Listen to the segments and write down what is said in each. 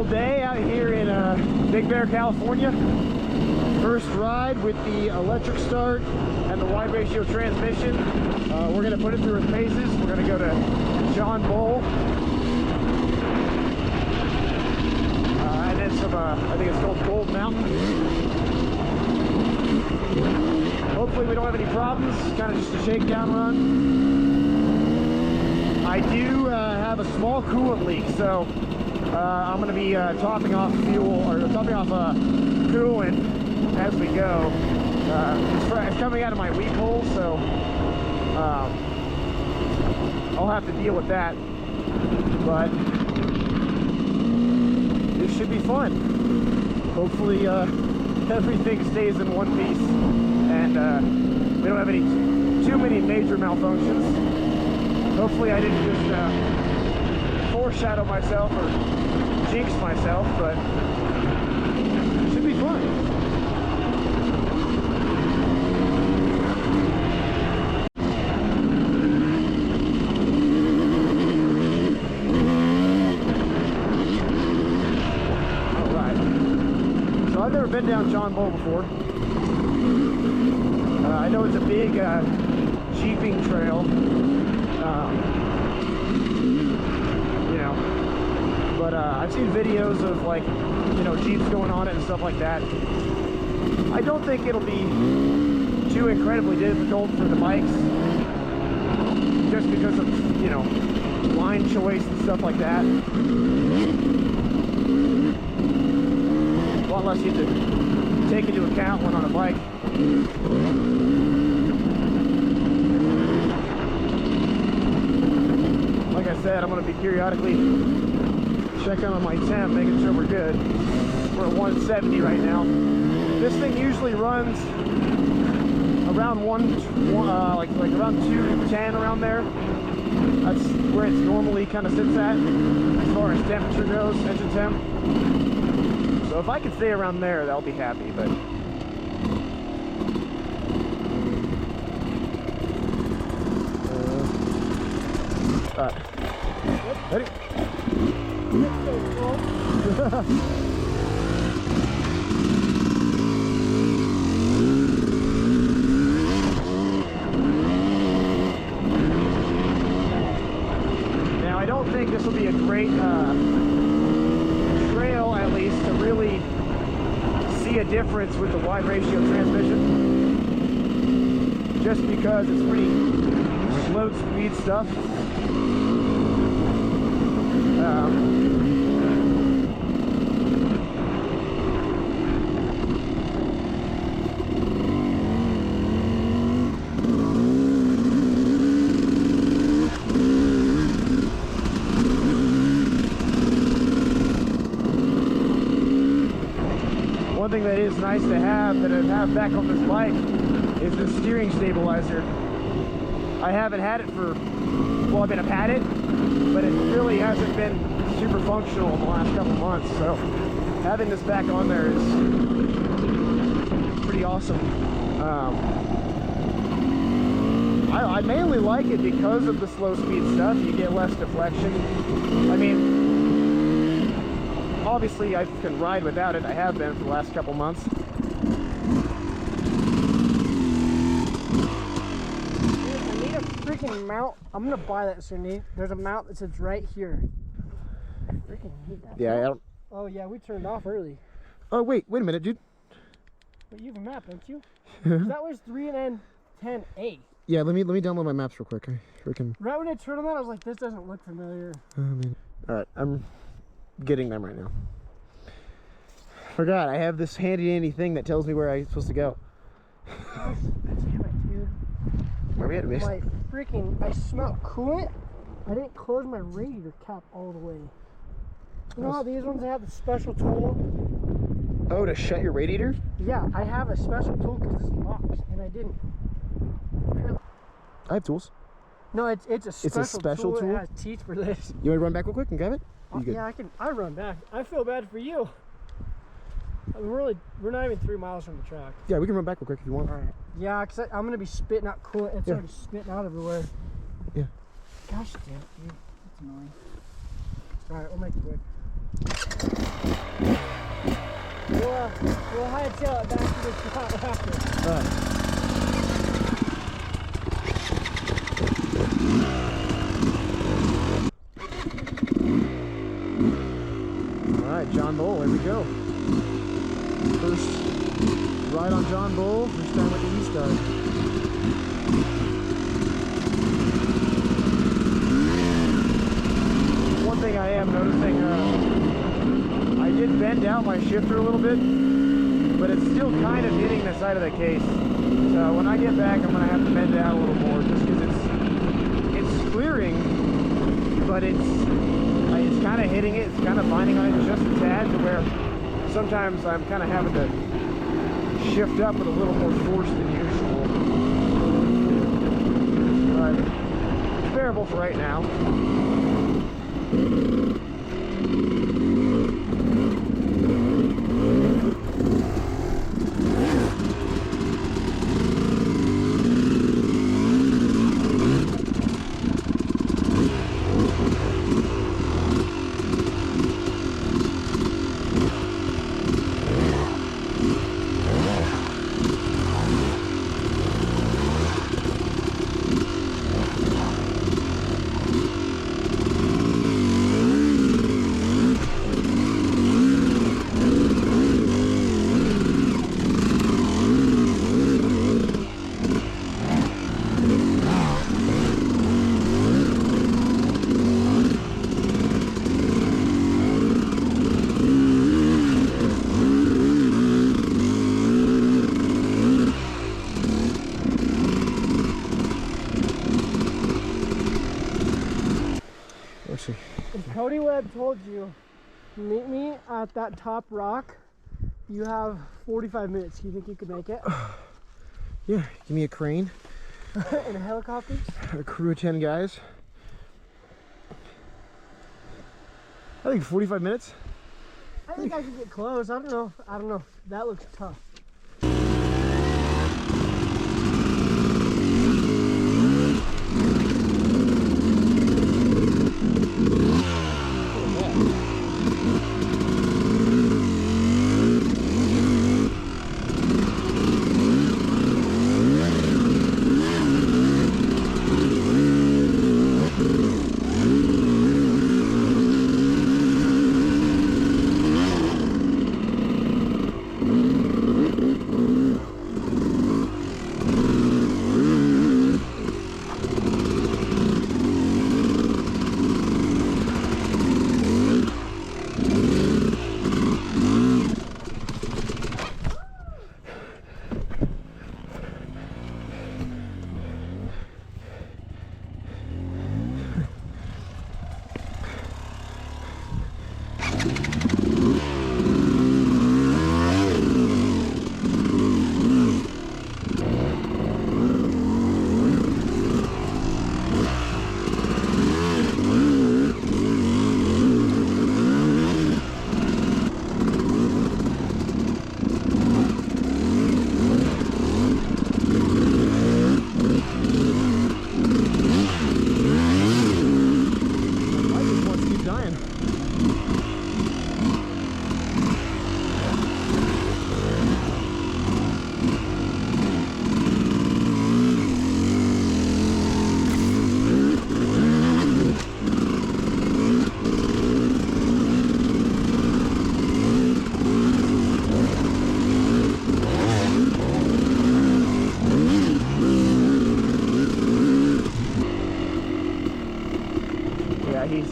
day out here in Big Bear, California. First ride with the electric start and the wide ratio transmission. We're going to put it through its paces. We're going to go to John Bull. And then some, I think it's called Gold Mountain. Hopefully we don't have any problems. Kind of just a shakedown run. I do have a small coolant leak, so I'm going to be topping off fuel, or topping off coolant as we go. It's coming out of my weep hole, so I'll have to deal with that. But this should be fun. Hopefully everything stays in one piece and we don't have too many major malfunctions. Hopefully I didn't just foreshadow myself or jinx myself, but it should be fun. I've never been down John Bull before. I know it's a big jeeping trail, you know, but I've seen videos of, like, you know, jeeps going on it and stuff like that. I don't think it'll be too incredibly difficult for the bikes, just because of, you know, line choice and stuff like that. A lot less you have to take into account when on a bike. Like I said, I'm going to be periodically checking on my temp, making sure we're good. We're at 170 right now. This thing usually runs around like around 210 around there. That's where it's normally kind of sits at as far as temperature goes, engine temp. So if I can stay around there, I'll be happy, but ready? Now I don't think this will be a great trail, at least, to really see a difference with the wide ratio transmission, just because it's pretty slow speed stuff. One thing that is nice to have, that I have back on this bike, is the steering stabilizer. I haven't had it for, well, I've had it, but it really hasn't been super functional in the last couple months, so having this back on there is pretty awesome. I mainly like it because of the slow speed stuff. You get less deflection. I mean, obviously I can ride without it. I have been for the last couple months. I need a freaking mount. I'm gonna buy that soon. There's a mount that sits right here. I freaking need that. Yeah, I don't... Oh yeah, we turned off early. Oh wait a minute, dude. But you have a map, don't you? That was 3N10A. Yeah, let me download my maps real quick. I freaking... Right when I turned on that, I was like, this doesn't look familiar. Alright, I'm getting them right now. Forgot, I have this handy-dandy thing that tells me where I'm supposed to go. Damn it, dude. Where we at, miss? My freaking... I smell coolant. I didn't close my radiator cap all the way. You know how these ones have the special tool? Oh, to shut your radiator? Yeah, I have a special tool because this locks, and I didn't. I have tools. No, it's a special tool. It has teeth for this. You want to run back real quick and grab it? Yeah, I run back. I feel bad for you. I mean, we're not even 3 miles from the track. Yeah, we can run back real quick if you want. All right. Yeah, because I'm gonna be spitting out coolant. It's already spitting out everywhere. Yeah. Gosh damn it, dude. That's annoying. All right, we'll make it quick. We'll hightail it back to the spot after. All right, John Bull, here we go. First ride on John Bull, first time with the E-Star. One thing I am noticing, I did bend out my shifter a little bit, but it's still kind of hitting the side of the case. So when I get back, I'm gonna have to bend it out a little more, just because it's clearing, but it's kind of hitting it. It's kind of binding on it just a tad, to where sometimes I'm kind of having to shift up with a little more force than usual. But it's bearable for right now. If Cody would have told you, meet me at that top rock, you have 45 minutes. Do you think you could make it? Yeah, give me a crane. In a helicopter? A crew of 10 guys. I think 45 minutes. I think I could get close. I don't know. That looks tough.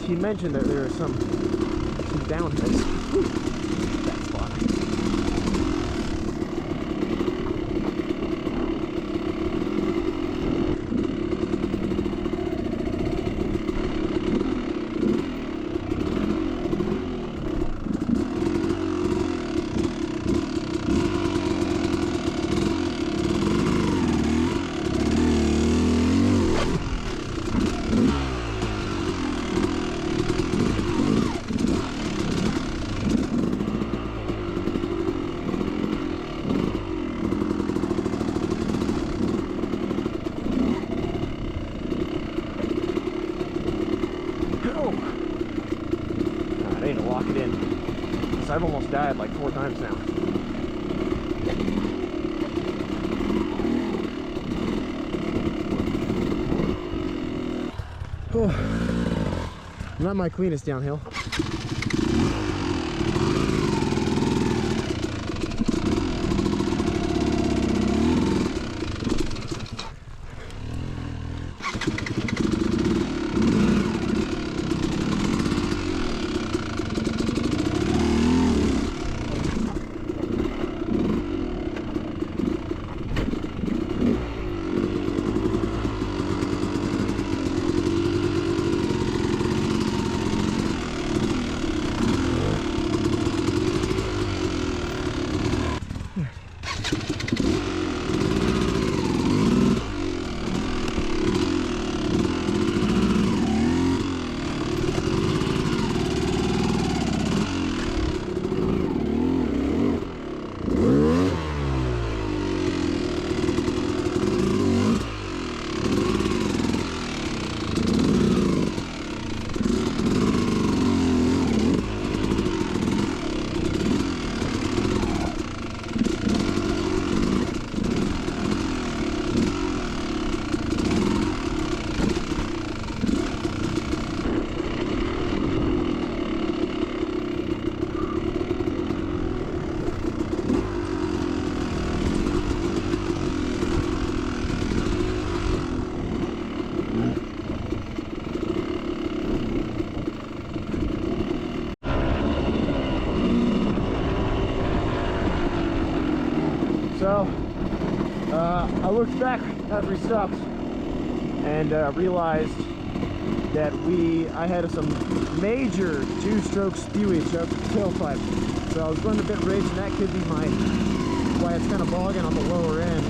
He mentioned that there are some downhills. That's fun. to lock it in. Because I've almost died like 4 times now. Oh, not my cleanest downhill. So, I looked back after we stopped and realized that I had some major 2-stroke spewage up the tailpipe. So I was running a bit ridge, and that could be why it's kind of bogging on the lower end.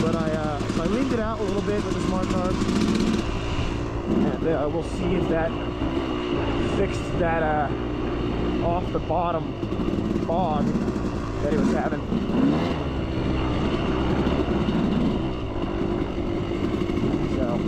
But I leaned it out a little bit with the smart carb, and we'll see if that fixed that off the bottom fog that he was having. So,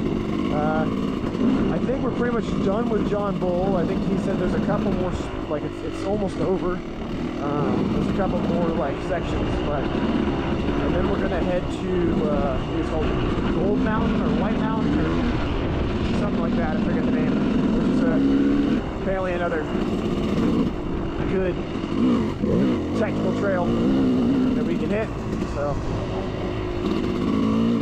I think we're pretty much done with John Bull. I think he said there's a couple more, like it's almost over. There's a couple more like sections, and then we're gonna head to I think it's called Gold Mountain or White Mountain or something like that. I forget the name. Which is apparently another good technical trail that we can hit. So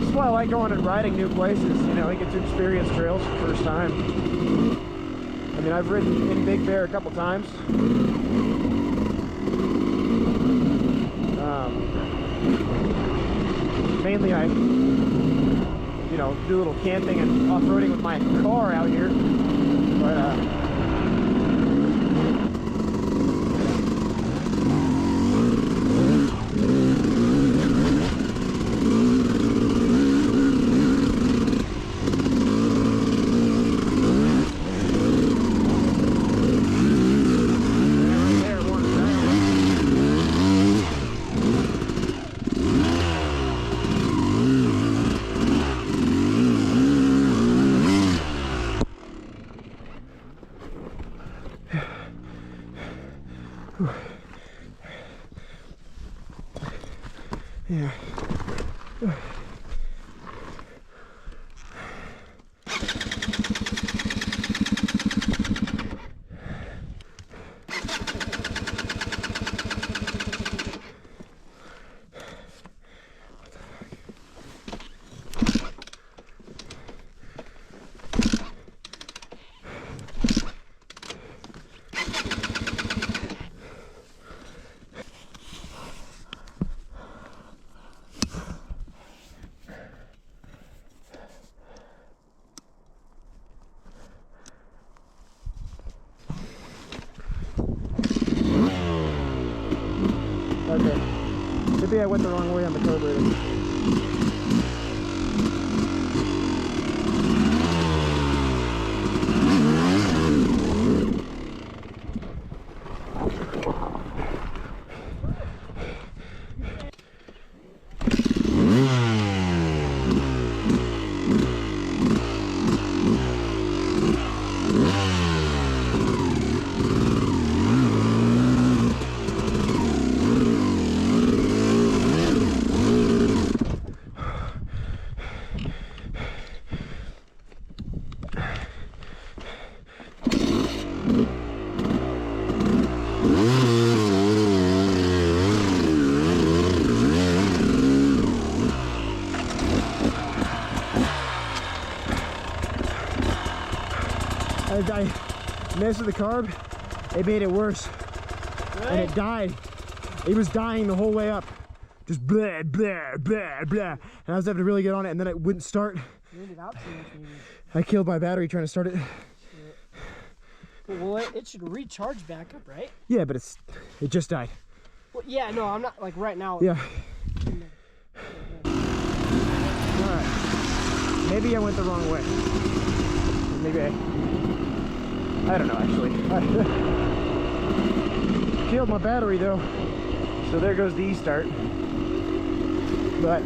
this is why I like going and riding new places. You know, I get to experience trails for the first time. I mean, I've ridden in Big Bear a couple times. Mainly I, you know, do a little camping and off-roading with my car out here. But yeah. Okay. Maybe I went the wrong way on the carburetor. I messed with the carb, it made it worse. Really? And it died. It was dying the whole way up. Just blah, blah, blah, blah. And I was having to really get on it, and then it wouldn't start. You ended out too much, maybe. I killed my battery trying to start it. Well, it should recharge back up, right? Yeah, but it just died. Well, yeah, no, I'm not, like, right now. Yeah. Alright. Maybe I went the wrong way. Maybe I don't know, actually. Killed my battery, though. So there goes the E-start. But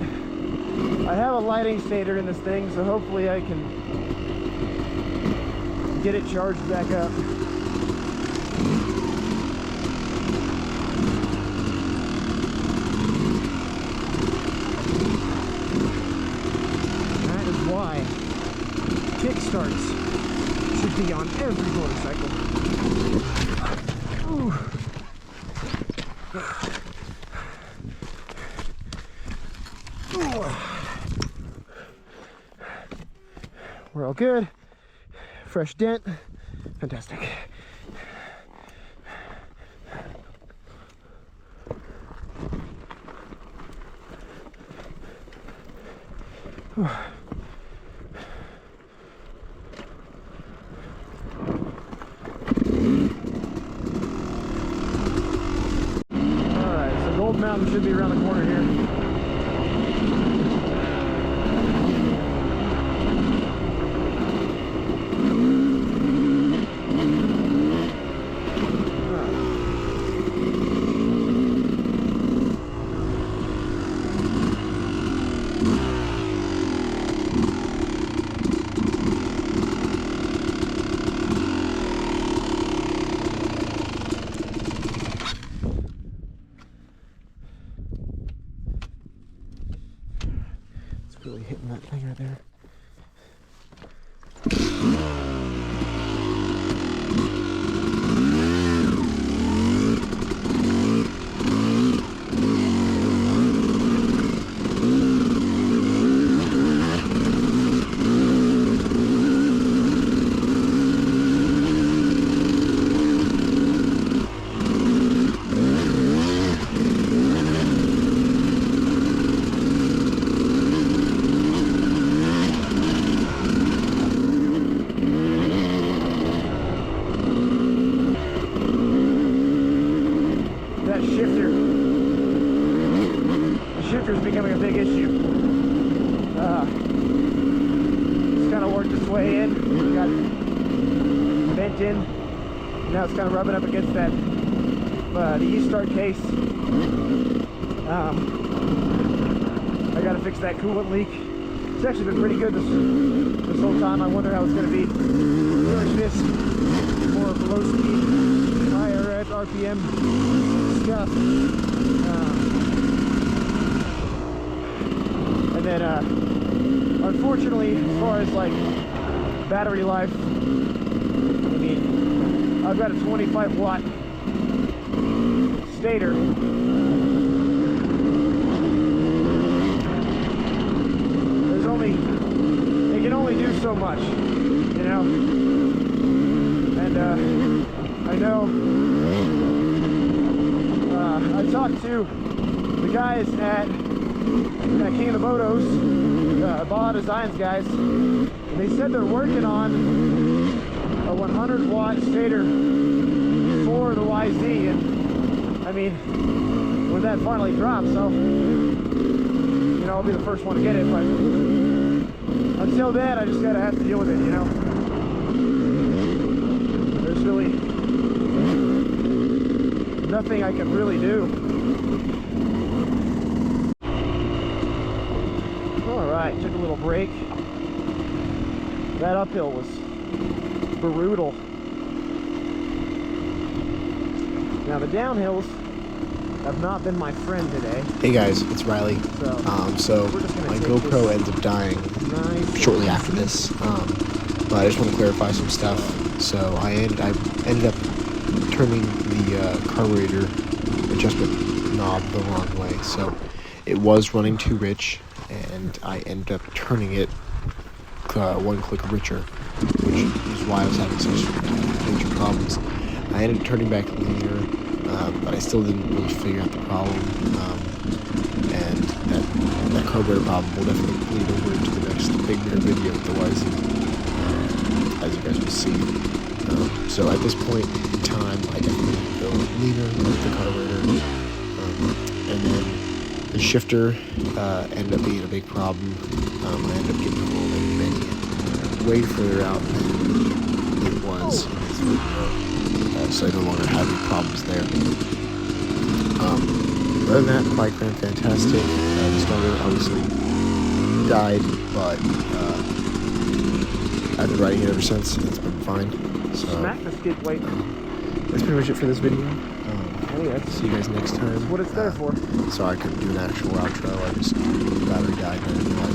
I have a lighting stator in this thing, so hopefully I can get it charged back up. That is why kickstarts should be on every motorcycle. Ooh. We're all good. Fresh dent. Fantastic. Alright, so Gold Mountain should be around the corner here. Really hitting that thing right there. Shifter's becoming a big issue. It's kind of worked its way in. It got bent in. Now it's kind of rubbing up against that the E-start case. I got to fix that coolant leak. It's actually been pretty good this whole time. I wonder how it's going to be during this more low speed, higher RPM stuff. And then, unfortunately, as far as like battery life, I mean, I've got a 25 watt stator. It can only do so much, you know. And I know I talked to the guys at King of the Motos, Bala Designs guys, and they said they're working on a 100 watt stator for the YZ, and I mean, when that finally drops, I'll be the first one to get it, but until then, I just gotta have to deal with it, you know. There's really nothing I can really do. Alright, took a little break. That uphill was brutal. Now the downhills have not been my friend today. Hey guys, it's Riley. So my GoPro ends up dying shortly after this. But I just want to clarify some stuff. So I ended up turning the carburetor adjustment knob the wrong way. So it was running too rich, and I ended up turning it one click richer. which is why I was having such major problems. I ended up turning back linear, but I still didn't really figure out the problem, and that carburetor problem will definitely bleed over into the next big mirror video with the YZ, as you guys will see. So at this point in time, I definitely go leaner with the carburetor, and then the shifter ended up being a big problem. I ended up getting a little bit many way further out than it was in this video, so I no longer have any problems there. Other than that, the bike ran fantastic. The starter obviously died, but I've been riding it ever since, and it's been fine. So Smack the skid plate. that's pretty much it for this video. Anyway, See you guys next time. what it's there for. Sorry I couldn't do an actual outro. The battery died and I didn't realize